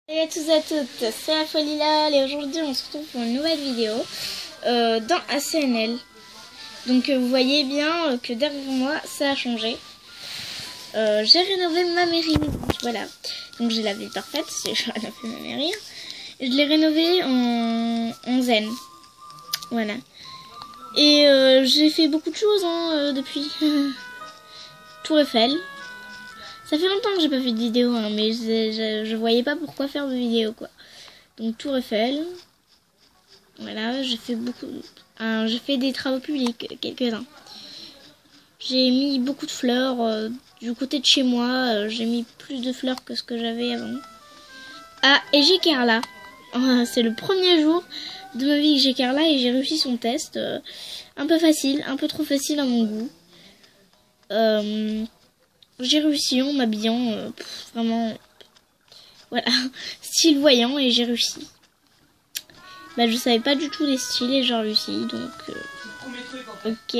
Salut à tous et à toutes, c'est Afolilal et aujourd'hui on se retrouve pour une nouvelle vidéo dans ACNL. Donc vous voyez bien que derrière moi ça a changé. J'ai rénové ma mairie, voilà. Donc j'ai la ville parfaite, j'ai rénové ma mairie. Je l'ai rénovée en zen, voilà. Et j'ai fait beaucoup de choses depuis. Tour Eiffel. Ça fait longtemps que j'ai pas fait de vidéo, mais je voyais pas pourquoi faire de vidéo, quoi. Donc Tour Eiffel. Voilà, j'ai fait j'ai fait des travaux publics, quelques-uns. J'ai mis beaucoup de fleurs du côté de chez moi. J'ai mis plus de fleurs que ce que j'avais avant. Ah, et j'ai Carla. C'est le premier jour de ma vie que j'ai Carla et j'ai réussi son test. Un peu facile, un peu trop facile à mon goût. J'ai réussi en m'habillant vraiment, voilà, style voyant, et j'ai réussi. Bah je savais pas du tout les styles et j'ai réussi, donc ok.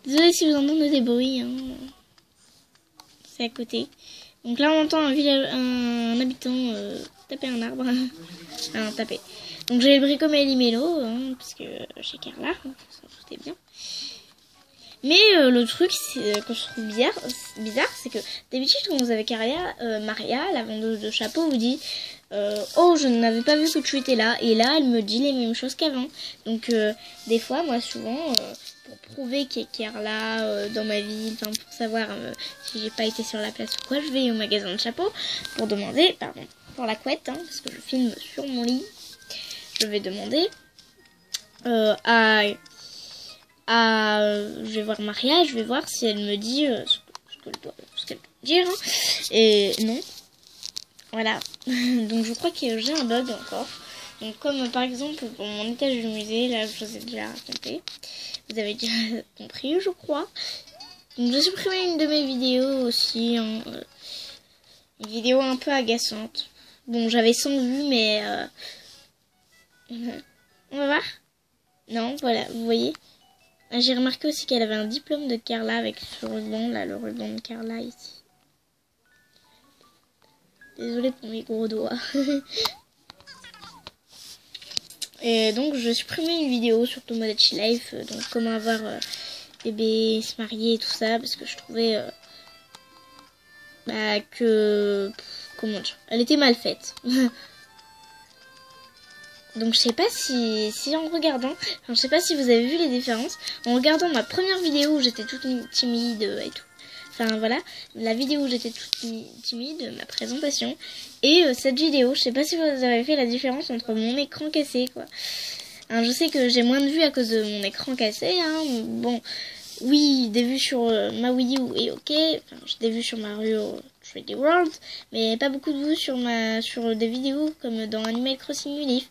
Désolée si vous entendez des bruits, hein. C'est à côté. Donc là on entend un habitant taper un arbre. Enfin, taper. Donc j'ai le brico Méli-Mélo, parce que chez Carla, ça tout est bien. Mais le truc que je trouve bizarre, c'est que d'habitude quand vous avez Maria, la vendeuse de chapeaux, vous dit oh, je n'avais pas vu que tu étais là. Et là, elle me dit les mêmes choses qu'avant. Donc des fois, moi souvent, pour prouver qu'il y a Carla dans ma ville, enfin pour savoir si j'ai pas été sur la place ou quoi, je vais au magasin de chapeaux pour demander, pardon, pour la couette, parce que je filme sur mon lit. Je vais demander je vais voir Maria, je vais voir si elle me dit ce qu'elle peut dire, et non, voilà. Donc je crois que j'ai un bug encore. Donc comme par exemple pour mon étage du musée, là je vous ai déjà raconté, vous avez déjà compris je crois. Donc j'ai supprimé une de mes vidéos aussi, une vidéo un peu agaçante. Bon, j'avais 100 vues, mais on va voir. Non, voilà, vous voyez. J'ai remarqué aussi qu'elle avait un diplôme de Carla avec ce ruban, là, le ruban de Carla ici. Désolée pour mes gros doigts. Et donc, je supprimais une vidéo sur Tomodachi Life, donc comment avoir bébé, se marier et tout ça, parce que je trouvais que... comment dire, elle était mal faite. Donc je sais pas si en regardant, enfin, je sais pas si vous avez vu les différences, en regardant ma première vidéo où j'étais toute timide et tout, enfin voilà, la vidéo où j'étais toute timide, ma présentation, et cette vidéo, je sais pas si vous avez fait la différence entre mon écran cassé, quoi. Alors, je sais que j'ai moins de vues à cause de mon écran cassé, bon, oui, des vues sur ma Wii U est ok, enfin j'ai des vues sur Mario 3D World, mais pas beaucoup de vues sur des vidéos comme dans Animal Crossing New Leaf.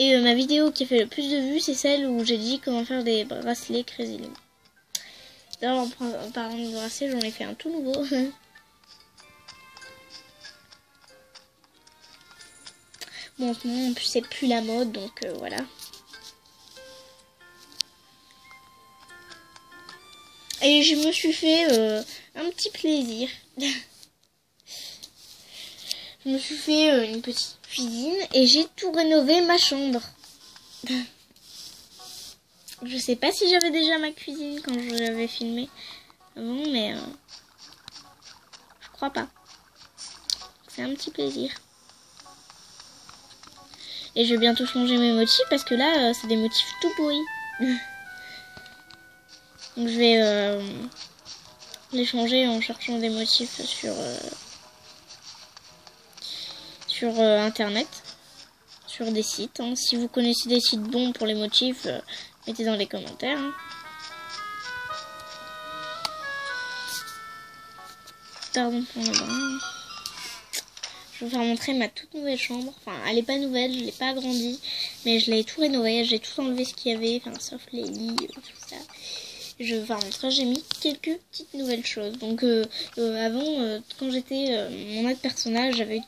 Et ma vidéo qui a fait le plus de vues, c'est celle où j'ai dit comment faire des bracelets Crazy Lou. D'ailleurs, en parlant de bracelets, j'en ai fait un tout nouveau. Bon, en ce moment, c'est plus la mode, donc voilà. Et je me suis fait un petit plaisir. Je me suis fait une petite cuisine et j'ai tout rénové ma chambre. Je sais pas si j'avais déjà ma cuisine quand je l'avais filmé avant, mais je crois pas. C'est un petit plaisir. Et je vais bientôt changer mes motifs parce que là, c'est des motifs tout pourris. Donc je vais les changer en cherchant des motifs sur internet, sur des sites. Si vous connaissez des sites bons pour les motifs, mettez dans les commentaires. Pardon pour le brin. Je vais vous faire montrer ma toute nouvelle chambre. Enfin, elle est pas nouvelle, je l'ai pas agrandie, mais je l'ai tout rénové. J'ai tout enlevé ce qu'il y avait, enfin sauf les lits, tout ça. Je vais vous faire montrer, j'ai mis quelques petites nouvelles choses. Donc avant, quand j'étais mon autre personnage, j'avais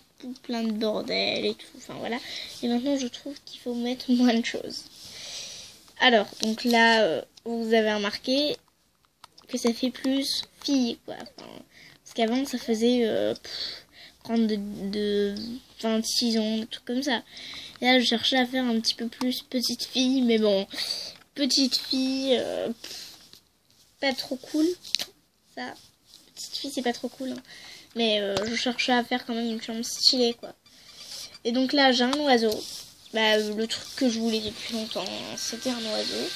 plein de bordel et tout. Enfin voilà. Et maintenant, je trouve qu'il faut mettre moins de choses. Alors, donc là, vous avez remarqué que ça fait plus fille, quoi. Enfin, parce qu'avant, ça faisait grande de 26 ans, des trucs comme ça. Et là, je cherchais à faire un petit peu plus petite fille, mais bon, petite fille, pas trop cool. Ça, petite fille, c'est pas trop cool. Hein. Mais je cherchais à faire quand même une chambre stylée, quoi. Et donc là, j'ai un oiseau. Bah, le truc que je voulais depuis longtemps, c'était un oiseau.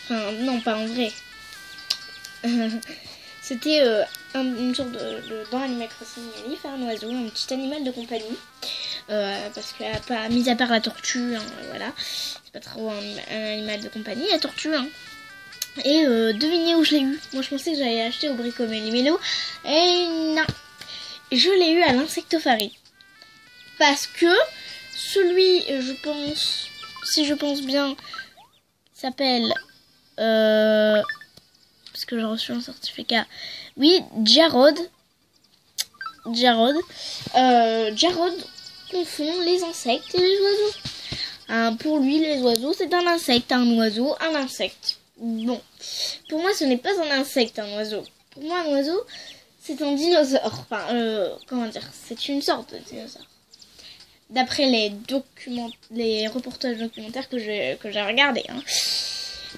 Enfin, non, pas en vrai. C'était une sorte dans Animal Crossing, il fait un oiseau, un petit animal de compagnie. Parce que, mis à part la tortue, hein, voilà. C'est pas trop un animal de compagnie, la tortue, hein. Et devinez où je l'ai eu. Moi, je pensais que j'allais acheter au Bricomélo. Et non. Je l'ai eu à l'Insectophary. Parce que celui, je pense, si je pense bien, s'appelle... parce que j'ai reçu un certificat. Oui, Jarod. Jarod confond les insectes et les oiseaux. Pour lui, les oiseaux, c'est un insecte. Un oiseau, un insecte. Bon. Pour moi, ce n'est pas un insecte, un oiseau. Pour moi, un oiseau, c'est un dinosaure. Enfin, comment dire, c'est une sorte de dinosaure. D'après les reportages documentaires que j'ai regardés. Hein.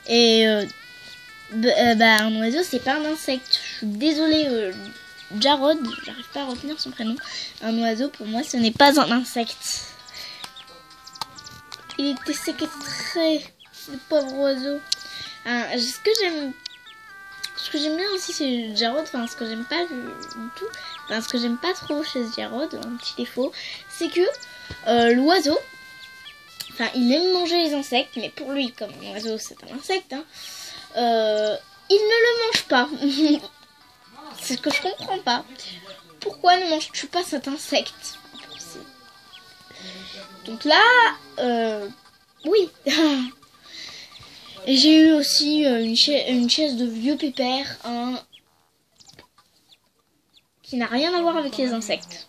Et un oiseau, c'est pas un insecte. Je suis désolée, Jarod, j'arrive pas à retenir son prénom. Un oiseau, pour moi, ce n'est pas un insecte. Il était séquestré, le pauvre oiseau. Ce que j'aime bien aussi chez Jarod, enfin ce que j'aime pas du tout, enfin ce que j'aime pas trop chez Jarod, un petit défaut, c'est que l'oiseau, enfin il aime manger les insectes, mais pour lui, comme un oiseau c'est un insecte, hein, il ne le mange pas. C'est ce que je comprends pas. Pourquoi ne manges-tu pas cet insecte? Donc là, oui. Et j'ai eu aussi une chaise de vieux pépère, hein, qui n'a rien à voir avec les insectes.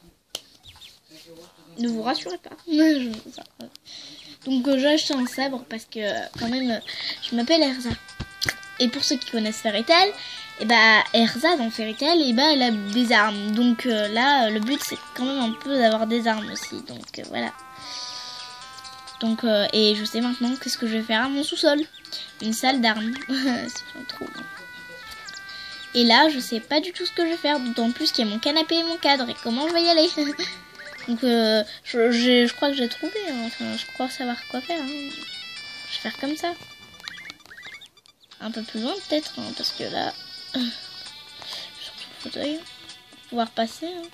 Ne vous rassurez pas. Donc j'ai acheté un sabre parce que quand même, je m'appelle Erza. Et pour ceux qui connaissent Fairy Tail, et Erza dans Fairy Tail, elle a des armes. Donc là, le but c'est quand même un peu d'avoir des armes aussi. Donc voilà. Donc et je sais maintenant qu'est-ce que je vais faire à mon sous-sol. Une salle d'armes, si j'en trouve. Et là, je sais pas du tout ce que je vais faire, d'autant plus qu'il y a mon canapé et mon cadre, et comment je vais y aller. Donc, je crois que j'ai trouvé, hein. Enfin, je crois savoir quoi faire. Hein. Je vais faire comme ça. Un peu plus loin peut-être, hein, parce que là, surtout le fauteuil, pour pouvoir passer. Hein.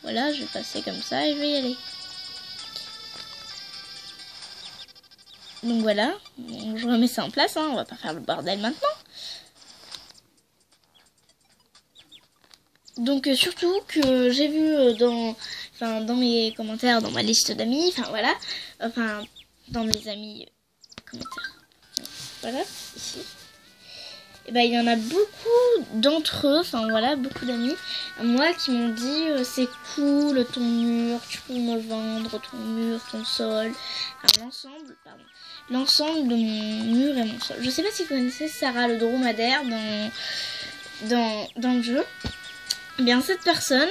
Voilà, je vais passer comme ça et je vais y aller. Donc voilà, je remets ça en place, hein. On va pas faire le bordel maintenant. Donc surtout que j'ai vu dans mes commentaires, dans ma liste d'amis, dans mes amis commentaires, voilà, ici. Et il y en a beaucoup d'entre eux, beaucoup d'amis à moi qui m'ont dit c'est cool ton mur, tu peux me vendre ton mur, ton sol, l'ensemble de mon mur et mon sol. Je sais pas si vous connaissez Sarah le dromadaire dans le jeu. Eh bien cette personne,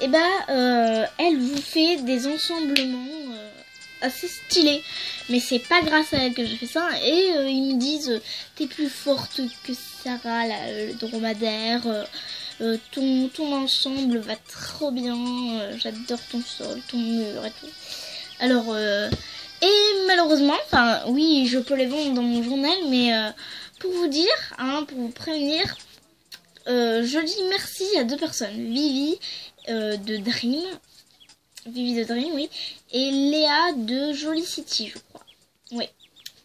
elle vous fait des ensemblements assez stylés. Mais c'est pas grâce à elle que j'ai fait ça. Et ils me disent t'es plus forte que Sarah, le dromadaire. Ton ensemble va trop bien. J'adore ton sol, ton mur et tout. Alors, et malheureusement, oui, je peux les vendre dans mon journal, mais pour vous dire, pour vous prévenir, je dis merci à deux personnes, Vivi de Dream, oui, et Léa de Jolly City, je crois. Oui,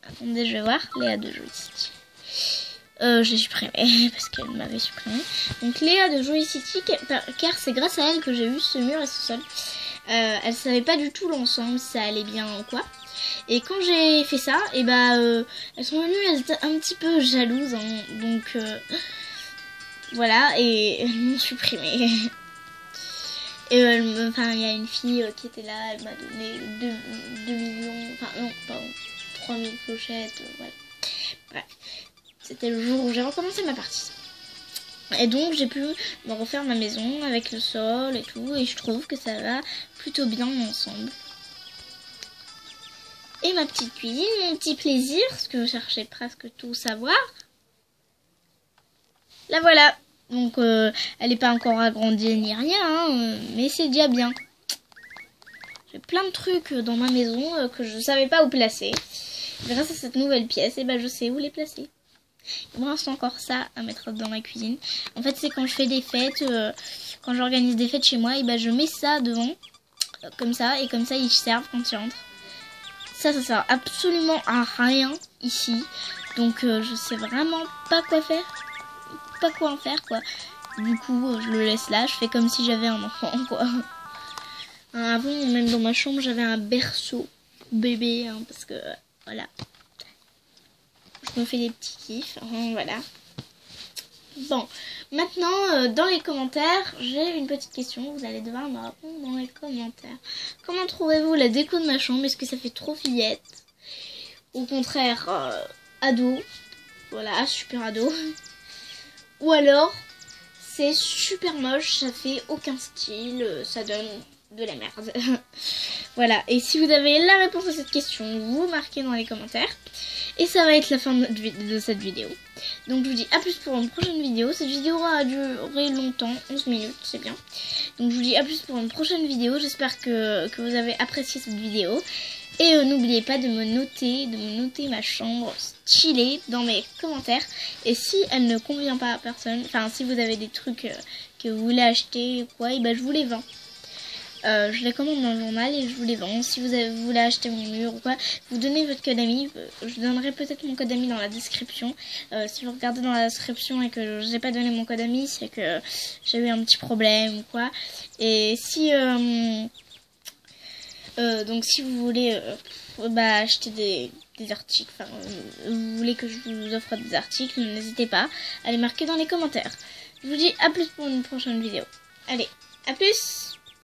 attendez, je vais voir, Léa de Jolly City. J'ai supprimé parce qu'elle m'avait supprimé. Donc Léa de Jolly City, car c'est grâce à elle que j'ai eu ce mur et ce sol. Elle savait pas du tout l'ensemble, si ça allait bien ou quoi. Et quand j'ai fait ça, elles sont venues, elles étaient un petit peu jalouses, hein, donc voilà, et elles m'ont supprimé. Et il y a une fille qui était là, elle m'a donné 2 millions, 3000 clochettes, voilà. Bref, c'était le jour où j'ai recommencé ma partie. Et donc j'ai pu me refaire ma maison avec le sol et tout. Et je trouve que ça va plutôt bien ensemble. Et ma petite cuisine, mon petit plaisir, parce que je cherchais presque tout savoir. La voilà. Donc elle n'est pas encore agrandie ni rien, hein, mais c'est déjà bien. J'ai plein de trucs dans ma maison que je ne savais pas où placer. Grâce à cette nouvelle pièce, et ben je sais où les placer. Il me reste encore ça à mettre dans ma cuisine. En fait, c'est quand je fais des fêtes, quand j'organise des fêtes chez moi, et ben je mets ça devant, comme ça, et comme ça ils servent quand ils rentrent. Ça sert absolument à rien ici. Donc je sais vraiment pas quoi faire. Pas quoi en faire, quoi. Du coup, je le laisse là. Je fais comme si j'avais un enfant, quoi. Avant, même dans ma chambre, j'avais un berceau bébé, hein, parce que, voilà. Je me fais des petits kiffs, hein, voilà. Bon, maintenant, dans les commentaires, j'ai une petite question. Vous allez devoir me répondre dans les commentaires. Comment trouvez-vous la déco de ma chambre? Est-ce que ça fait trop fillette? Au contraire, ado. Voilà, super ado. Ou alors, c'est super moche, ça fait aucun style, ça donne de la merde. Voilà, et si vous avez la réponse à cette question, vous marquez dans les commentaires. Et ça va être la fin de cette vidéo. Donc je vous dis à plus pour une prochaine vidéo. Cette vidéo aura duré longtemps, 11 minutes, c'est bien. Donc je vous dis à plus pour une prochaine vidéo. J'espère que vous avez apprécié cette vidéo. Et n'oubliez pas de me noter ma chambre stylée dans mes commentaires. Et si elle ne convient pas à personne, enfin si vous avez des trucs que vous voulez acheter ou quoi, et ben je vous les vends. Je les commande dans le journal et je vous les vends. Si vous voulez acheter mon mur ou quoi, vous donnez votre code ami. Je donnerai peut-être mon code ami dans la description. Si vous regardez dans la description et que je n'ai pas donné mon code ami, c'est que j'ai eu un petit problème ou quoi. Et si donc si vous voulez acheter des articles, enfin vous voulez que je vous offre des articles, n'hésitez pas à les marquer dans les commentaires. Je vous dis à plus pour une prochaine vidéo. Allez, à plus!